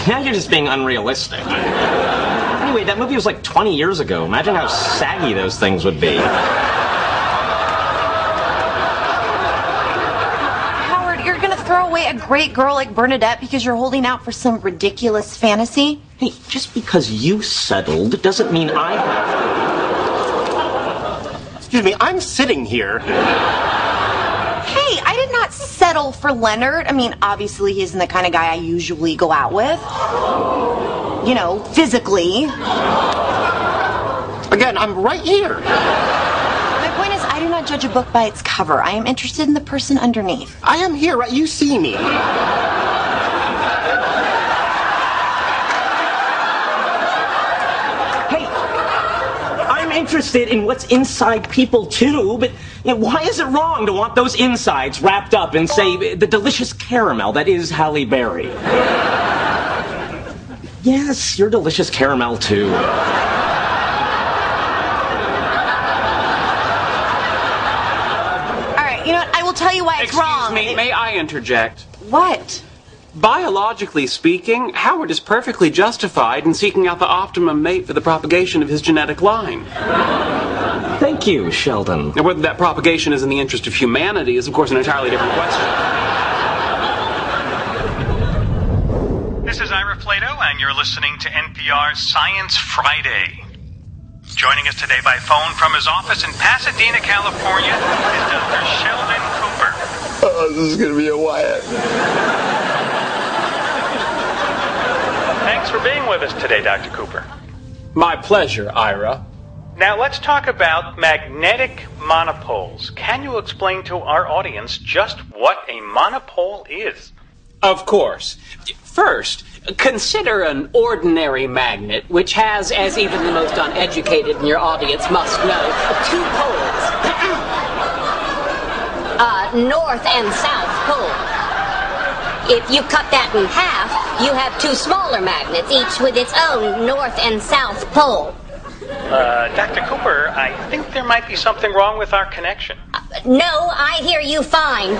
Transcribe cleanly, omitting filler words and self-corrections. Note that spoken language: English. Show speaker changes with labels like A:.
A: Now you're just being unrealistic. Anyway, that movie was like 20 years ago. Imagine how saggy those things would be.
B: Howard, you're gonna throw away a great girl like Bernadette because you're holding out for some ridiculous fantasy?
A: Hey, just because you settled doesn't mean I have to.
C: Excuse me, I'm sitting here.
B: Hey, I did not settle for Leonard. I mean, obviously he isn't the kind of guy I usually go out with. You know, physically.
C: Again, I'm right here.
B: My point is, I do not judge a book by its cover. I am interested in the person underneath.
C: I am here, right? You see me.
A: I'm interested in what's inside people too, but why is it wrong to want those insides wrapped up in, say, the delicious caramel that is Halle Berry? Yes, you're delicious caramel too.
B: All right, you know what? I will tell you why it's wrong.
D: Excuse me, may I interject?
B: What?
D: Biologically speaking, Howard is perfectly justified in seeking out the optimum mate for the propagation of his genetic line.
A: Thank you, Sheldon.
D: Now, whether that propagation is in the interest of humanity is, of course, an entirely different question.
E: This is Ira Plato, and you're listening to NPR's Science Friday. Joining us today by phone from his office in Pasadena, California, is Dr. Sheldon Cooper.
F: Oh, this is going to be a Wyatt.
E: Thanks for being with us today, Dr. Cooper.
D: My pleasure, Ira.
E: Now let's talk about magnetic monopoles. Can you explain to our audience just what a monopole is?
D: Of course. First, consider an ordinary magnet, which has, as even the most uneducated in your audience must know, 2 poles. North and South pole. If you cut that in half, you have 2 smaller magnets, each with its own North and South pole.
E: Dr. Cooper, I think there might be something wrong with our connection.
D: No, I hear you fine.